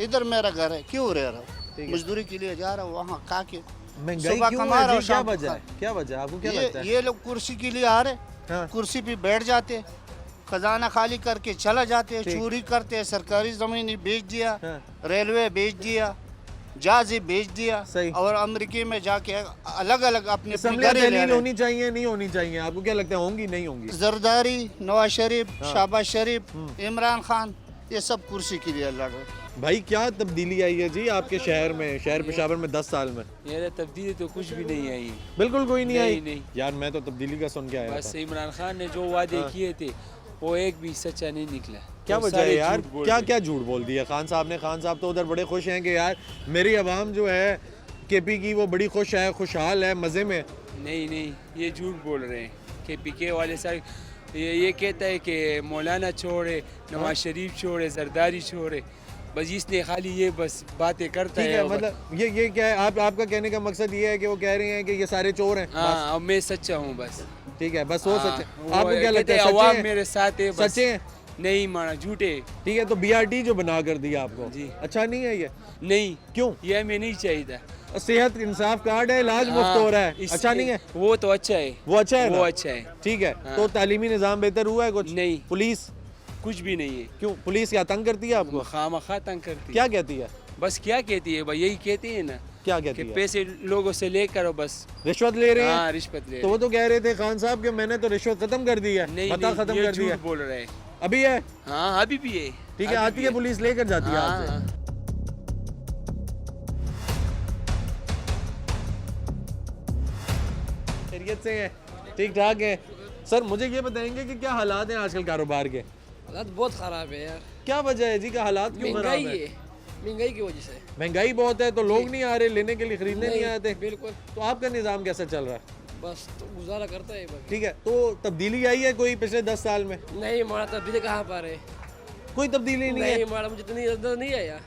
इधर मेरा घर है, क्यों रह रहा हूँ? मजदूरी के लिए जा रहा हूँ, वहाँ खा के महंगाई क्यों है? क्या वजह है? क्या वजह है? आपको क्या लगता है? ये लोग कुर्सी के लिए आ रहे, कुर्सी पे बैठ जाते, खजाना खाली करके चला जाते, चोरी करते, सरकारी जमीन बेच दिया, रेलवे बेच दिया, जहाज बेच दिया, और अमेरिका में जाके अलग अलग अपने तहलील होनी चाहिए, नहीं होनी चाहिए? आपको क्या लगता है, होंगी नहीं होंगी? जरदारी, नवाज शरीफ, शहबाज शरीफ, इमरान खान, ये सब कुर्सी के लिए लड़ रहे। भाई क्या तब्दीली आई है जी आपके शहर में, शहर पेशावर में 10 साल में? ये तब्दीली तो कुछ भी नहीं आई, बिल्कुल कोई नहीं आई। नहीं। यार मैं तो तब्दीली का सुन के आया बस इमरान खान ने जो वादे किए थे वो एक भी सच्चा नहीं निकला। क्या वजह है यार, क्या झूठ बोल दिया खान साहब ने? खान साहब तो उधर बड़े खुश हैं कि यार मेरी आवाम जो है KP की वो बड़ी खुश है, खुशहाल है, मज़े में। नहीं, ये झूठ बोल रहे हैं। KPK वाले सारे ये कहता है कि मौलाना छोड़े, नवाज शरीफ छोड़े, जरदारी छोड़े, बस इसने खाली ये बस बातें करता है। मतलब ये क्या है, आपका कहने का मकसद ये है कि वो कह रहे हैं कि ये सारे चोर हैं? हाँ, अब मैं सच्चा हूँ बस। ठीक है, बस वो सच्चे। आपको क्या लगता है, आवाम मेरे साथ है? सच्चे हैं? नहीं माना, झूठे। ठीक है, तो BRT जो बना कर दिया आपको, जी, अच्छा नहीं है ये? नहीं। क्यों? ये हमें नहीं चाहिए था। सेहत इंसाफ कार्ड है, इलाज मुफ्त हो रहा है, अच्छा नहीं है? वो तो अच्छा है, वो अच्छा है, वो अच्छा है, ठीक है। तो तालीमी निज़ाम बेहतर हुआ है कुछ? नहीं, पुलिस कुछ भी नहीं है। क्यों? पुलिस क्या तंग करती है आपको? खामखा तंग करती है। क्या कहती है? बस क्या कहती है भाई, यही कहती है ना। क्या कहती कि है? पैसे लोगों से लेकर और बस रिश्वत ले रहे हैं? हाँ, रिश्वत ले रहे तो वो तो कह रहे थे खान साहब कि मैंने तो रिश्वत खत्म कर दी है, पता खत्म कर दिया। बोल रहे हैं। अभी है? हाँ, अभी भी है। ठीक है, आती है पुलिस लेकर जाती है आपसे। खैरियत से है, ठीक ठाक है। सर मुझे ये बताएंगे कि क्या हालात हैं आजकल कारोबार के? हालात बहुत ख़राब है यार। क्या वजह है जी का हालात क्यों खराब है? महंगाई की वजह से। महंगाई बहुत है तो लोग नहीं आ रहे लेने के लिए, खरीदने नहीं आते। बिल्कुल। तो आपका निज़ाम कैसा चल रहा है? बस तो गुजारा करता है बाकी। ठीक है, तो तब्दीली आई है कोई पिछले 10 साल में? नहीं हमारा तब्दीली कहाँ पर है, कोई तब्दीली नहीं है? नहीं हमारा मुझे तो नजर नहीं आया,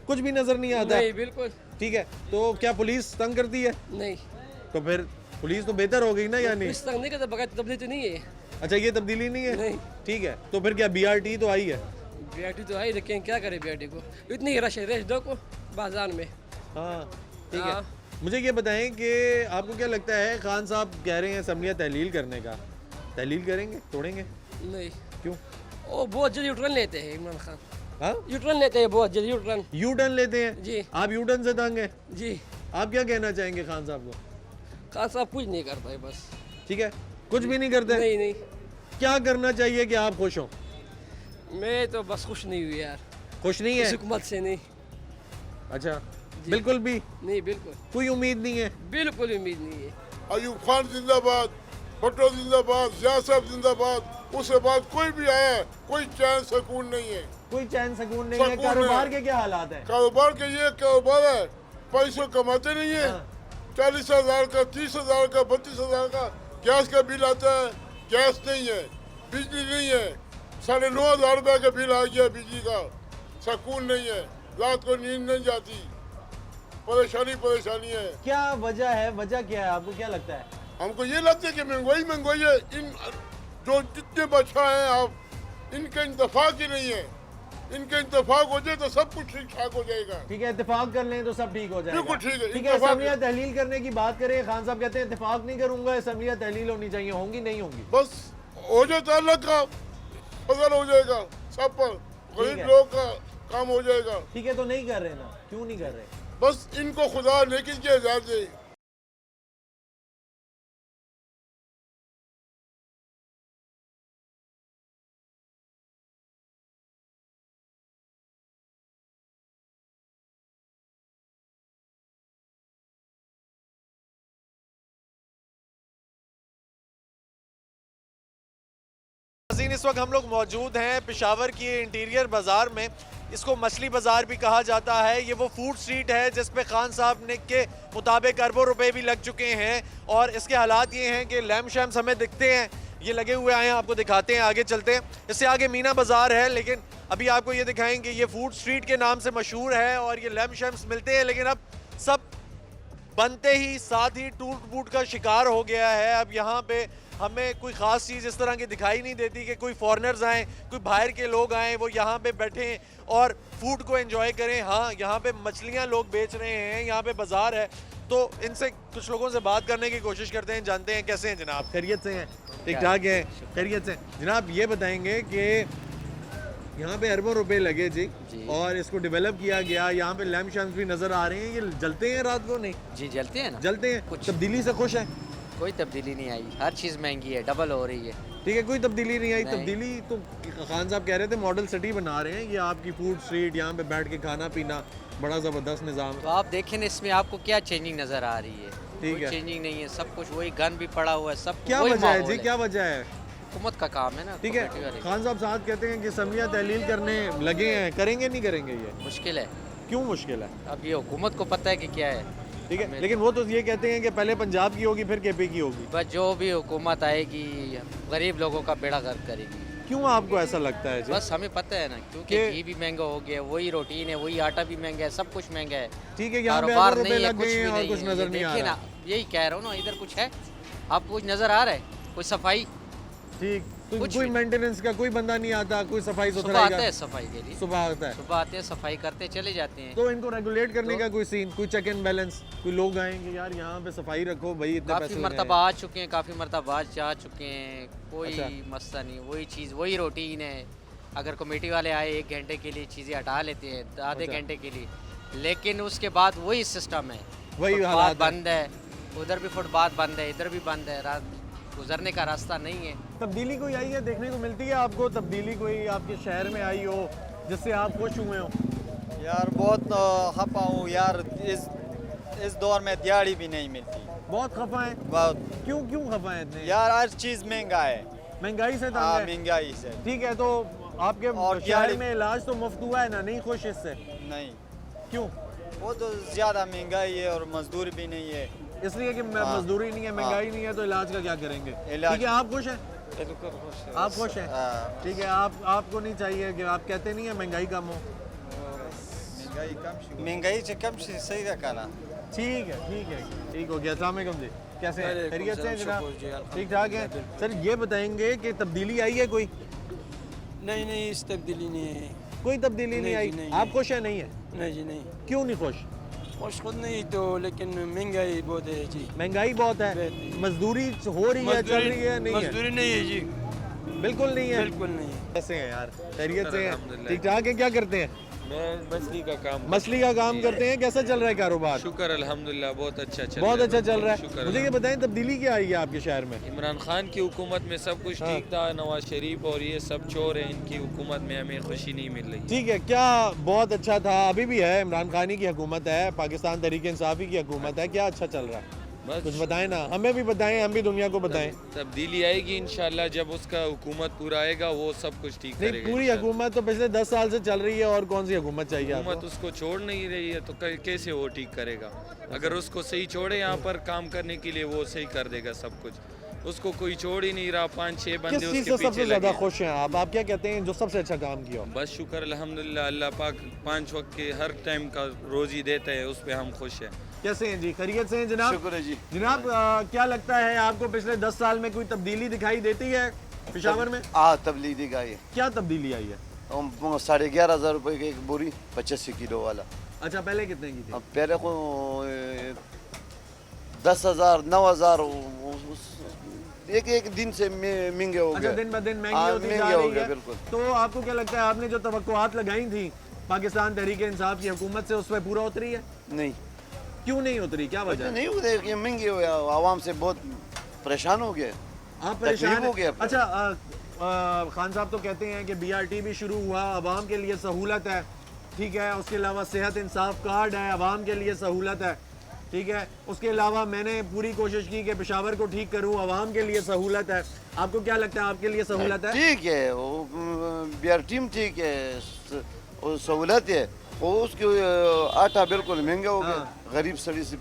कुछ भी नजर नहीं आता? नहीं बिल्कुल। ठीक है, तो क्या पुलिस तंग करती है? नहीं। तो फिर पुलिस तो बेहतर हो गई ना, या नहीं? पुलिस तंग नहीं करता, बगैर तब्दीली तो नहीं है। अच्छा, ये तब्दीली नहीं है? नहीं। ठीक है, तो फिर क्या BRT तो आई है? BRT तो आई, लेकिन क्या करे BRT को, इतनी रश दो को बाजार में। हाँ ठीक है। मुझे ये बताएं कि आपको क्या लगता है, खान साहब कह रहे हैं असम्बलियाँ तहलील करने का, तहलील करेंगे, तोड़ेंगे? नहीं। क्यों? वो बहुत जल्दी यूटर्न लेते हैं इमरान खान। हाँ? यूटर्न लेते हैं बहुत जल्दी, यूटर्न। यूटर्न लेते हैं जी। आप यूटर्न से तंग हैं? जी। आप क्या कहना चाहेंगे खान साहब को? खान साहब कुछ नहीं करता है बस। ठीक है, कुछ भी नहीं करते? नहीं नहीं। क्या करना चाहिए कि आप खुश हो? मैं तो बस खुश नहीं हुई यार। खुश नहीं है? इस हुकूमत से नहीं। अच्छा, बिल्कुल भी नहीं? बिल्कुल कोई उम्मीद नहीं है? बिल्कुल उम्मीद नहीं है। अयूब खान जिंदाबाद, भुट्टो जिंदाबाद, जिया साहब जिंदाबाद। उसके बाद कोई भी आया, कोई चैन सुकून नहीं है। कोई चैन सुकून नहीं है। कारोबार के क्या हालात हैं? कारोबार के ये कारोबार है, पैसों कमाते नहीं है। 40,000 का, 30,000 का, 32,000 का गैस का बिल आता है, गैस नहीं है, बिजली नहीं है। 9,500 रुपये का बिल आ गया बिजली का, सुकून नहीं है, रात को नींद नहीं जाती, परेशानी है। क्या वजह है? वजह क्या है, आपको क्या लगता है? हमको ये लगता है कि महंगाई है। इन जो जितने बादशाह हैं आप, इनका इंतफाक ही नहीं है। इनका इंतफाक हो जाए तो सब कुछ ठीक ठाक हो जाएगा। ठीक है, इत्तेफाक कर लें तो सब ठीक हो जाएगा। बिल्कुल ठीक है। ठीक है, असम्बलियाँ तहलील करने की बात करें, खान साहब कहते हैं इत्तेफाक नहीं करूंगा, असम्बलियाँ तहलील होनी चाहिए। होंगी नहीं होंगी? बस हो जाए तो अल्लाह का फजल हो जाएगा सब पर, गरीब लोग का काम हो जाएगा। ठीक है, तो नहीं कर रहे ना, क्यों नहीं कर रहे? बस इनको खुदा नेकी की इजाजत दे। इस वक्त हम लोग मौजूद हैं पेशावर की इंटीरियर बाज़ार में। इसको मछली बाज़ार भी कहा जाता है। ये वो फूड स्ट्रीट है जिस पे खान साहब ने के मुताबिक अरबों रुपए भी लग चुके हैं। और इसके हालात ये हैं कि लैम्प शैम्प्स हमें दिखते हैं, ये लगे हुए आए हैं, आपको दिखाते हैं, आगे चलते हैं। इससे आगे मीना बाज़ार है, लेकिन अभी आपको ये दिखाएंगे ये फूड स्ट्रीट के नाम से मशहूर है और ये लैम्प शैम्प्स मिलते हैं, लेकिन अब सब बनते ही साथ ही टूट फूट का शिकार हो गया है। अब यहाँ पे हमें कोई ख़ास चीज़ इस तरह की दिखाई नहीं देती कि कोई फॉरेनर्स आएँ, कोई बाहर के लोग आएँ, वो यहाँ पे बैठें और फूड को एंजॉय करें। हाँ, यहाँ पे मछलियाँ लोग बेच रहे हैं, यहाँ पे बाज़ार है, तो इनसे कुछ लोगों से बात करने की कोशिश करते हैं, जानते हैं कैसे हैं जनाब। खैरियत से हैं? ठीक ठाक है, खैरियत से। जनाब ये बताएंगे कि यहाँ पे अरबों रुपए लगे जी और इसको डेवलप किया गया, यहाँ पे लैम्प शैम्प्स भी नज़र आ रहे हैं, ये जलते हैं रात को? नहीं जी जलते हैं ना, जलते हैं। कुछ तब्दीली से खुश है? कोई तब्दीली नहीं आई, हर चीज़ महंगी है, डबल हो रही है। ठीक है, कोई तब्दीली नहीं आई। तब्दीली तो खान साहब कह रहे थे मॉडल सिटी बना रहे हैं, ये आपकी फूड स्ट्रीट, यहाँ पे बैठ के खाना पीना, बड़ा ज़बरदस्त निज़ाम। तो आप देखें ना इसमें आपको क्या चेंजिंग नज़र आ रही है? ठीक है, चेंजिंग नहीं है, सब कुछ वही, गन भी पड़ा हुआ है, सब क्या वजह है जी, क्या वजह है? हुकूमत का काम है ना। ठीक है, खान साहब साथ कहते हैं कि असम्बलियाँ तहलील करने लगे हैं, करेंगे नहीं करेंगे? ये मुश्किल है। क्यों मुश्किल है? अब ये हुकूमत को पता है कि क्या है। ठीक है, लेकिन वो तो ये कहते हैं कि पहले पंजाब की होगी फिर KP की होगी। बस जो भी हुकूमत आएगी गरीब लोगों का बेड़ा गर्क करेगी। क्यों आपको ऐसा लगता है जी? बस हमें पता है ना, क्योंकि घी भी महंगा हो गया, वही रूटीन है, वही आटा भी महंगा है, सब कुछ महंगा है। ठीक है, यहाँ पे कारोबार रुपए नहीं है, लग कुछ गए भी हैं और नहीं कुछ है। नजर नहीं आ देखिए रहा। ना, यही कह रहा हूँ ना, इधर कुछ है, आपको कुछ नजर आ रहा है, कोई सफाई? ठीक, तो कुछ कोई भी मेंटेनेंस का कोई बंदा नहीं आता, कोई सफाई सुबह सुथराई आते हैं का? सफाई के लिए, सुबह आता है। सुबह आते हैं सफाई करते चले जाते हैं। तो इनको रेगुलेट करने का कोई सीन, कोई चेक एंड बैलेंस, कोई लोग आएंगे यार यहाँ पे सफाई रखो भाई, इतने काफ़ी पैसे मरतबा आ चुके हैं, काफ़ी मरतबा जा चुके हैं, कोई अच्छा। मसला नहीं, वही चीज़ वही रूटीन है। अगर कमेटी वाले आए 1 घंटे के लिए चीज़ें हटा लेते हैं, आधे अच्छा। घंटे के लिए, लेकिन उसके बाद वही सिस्टम है, वही फुटपाथ हालात है। बंद है, उधर भी फुटपाथ बंद है, इधर भी बंद है, गुजरने का रास्ता नहीं है। तब्दीली कोई आई है, देखने को मिलती है आपको तब्दीली कोई आपके शहर में आई हो जिससे आप खुश हुए हो? यार बहुत खफा हूँ यार, इस दौर में दिहाड़ी भी नहीं मिलती। बहुत खफा है? बहुत। क्यों खफा है इतने? यार हर चीज़ महंगा है। महंगाई से तंग हाँ, है? महंगाई से। ठीक है, तो आपके और शहर दिहाड़ी- में इलाज तो मुफ्त हुआ है ना, नहीं खुश इससे? नहीं। क्यों? वो तो ज़्यादा महंगाई है और मजदूर भी नहीं है। इसलिए कि हाँ। मजदूरी नहीं है, महंगाई नहीं है, तो इलाज का क्या करेंगे? ठीक है, आप खुश हैं? आप खुश हैं? ठीक है, आपको नहीं चाहिए कि आप कहते नहीं है महंगाई कम हो? महंगाई से कम से सही रखा ना। ठीक है, ठीक हो गया। अस्सलाम वालेकुम जी, कैसे हैं? खैरियत से हैं जनाब? ठीक ठाक हैं। सर ये बताएंगे कि तब्दीली आई है कोई? नहीं, इस तब्दीली नहीं है। कोई तब्दीली नहीं आई? आप खुश हैं? नहीं है? नहीं जी नहीं। क्यों नहीं खुश? खुश खुद नहीं तो, लेकिन महंगाई बहुत है जी। महंगाई बहुत है, मजदूरी हो रही है, चल रही है? नहीं है? मजदूरी नहीं है जी, बिल्कुल नहीं है। बिल्कुल नहीं है। कैसे हैं यार? खैरियत से हैं? ठीक ठाक है। क्या करते हैं? मैं मछली का काम करते हैं। कैसा चल रहा है कारोबार? शुक्र अल्हम्दुलिल्लाह बहुत अच्छा चल बहुत अच्छा चल रहा है। शुक्र मुझे ये बताएं तब्दीली क्या आई है आपके शहर में? इमरान खान की हुकूमत में सब कुछ ठीक था, नवाज शरीफ और ये सब चोर हैं, इनकी हुकूमत में हमें खुशी नहीं मिल रही। ठीक है, क्या बहुत अच्छा था? अभी भी है, इमरान खानी की हुकूमत है, पाकिस्तान तहरीक इंसाफी की हुकूमत है, क्या अच्छा चल रहा है? बस कुछ बताएं ना, हमें भी बताएं, हम भी दुनिया को बताएं। तब्दीली आएगी इंशाल्लाह, जब उसका हुकूमत पूरा आएगा वो सब कुछ ठीक नहीं, करेगा। पूरी हुकूमत तो पिछले 10 साल से चल रही है, और कौन सी हुकूमत चाहिए आपको? हुकूमत उसको छोड़ नहीं रही है तो कैसे वो ठीक करेगा? अगर उसको सही छोड़े यहाँ पर काम करने के लिए, वो सही कर देगा सब कुछ। उसको कोई छोड़ ही नहीं रहा, 5-6 बंदे किस उसके चीज़ से पीछे सबसे लगे ज़्यादा हैं। खुश हैं आप क्या कहते हैं जो सबसे अच्छा काम किया हो? बस शुक्र अल्हम्दुलिल्लाह, अल्लाह पाक 5 वक्त के हर टाइम का रोज़ी देता है, उस पर हम खुश हैं। कैसे हैं जी? खैरियत से हैं जनाब? शुक्र है जी। जनाब क्या लगता है आपको पिछले 10 साल में कोई तब्दीली दिखाई देती है पेशावर में? हाँ, तब्दीली का है। क्या तब्दीली आई है? 11,500 रुपये की एक बोरी 85 किलो वाला। अच्छा, पहले कितने की थी? पहले को 10,000 9,000 एक दिन से महंगे हो गए। अच्छा, दिन ब दिन महंगी होती जा हो रही गए, है। बिल्कुल। तो आपको क्या लगता है आपने जो तवक्कुआत लगाई थी पाकिस्तान तहरीक इंसाफ की हुकूमत से, उस पर पूरा उतरी है? नहीं। क्यों नहीं उतरी? क्या वजह? नहीं उतरी, ये महंगे हो गया, आवाम से बहुत परेशान हो गए। आप परेशान हो गया। अच्छा, खान साहब तो कहते हैं कि BRT भी शुरू हुआ, आवाम के लिए सहूलत है, ठीक है। उसके अलावा सेहत इंसाफ कार्ड है, आवाम के लिए सहूलत है, ठीक है। उसके अलावा मैंने पूरी कोशिश की कि पेशावर को ठीक करूं, आवाम के लिए सहूलत है। आपको क्या लगता है आपके लिए सहूलत है? ठीक है, वो BRT में ठीक है, सहूलत है। वो उसके आटा बिल्कुल महंगा हो गया, गरीब सड़ी से।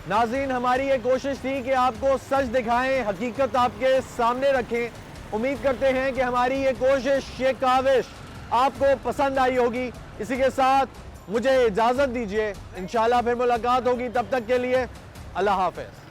नाज़रीन, हमारी ये कोशिश थी कि आपको सच दिखाएं, हकीकत आपके सामने रखें। उम्मीद करते हैं कि हमारी ये कोशिश, ये काविश आपको पसंद आई होगी। इसी के साथ मुझे इजाज़त दीजिए, इंशाल्लाह फिर मुलाकात होगी। तब तक के लिए अल्लाह हाफ़िज़।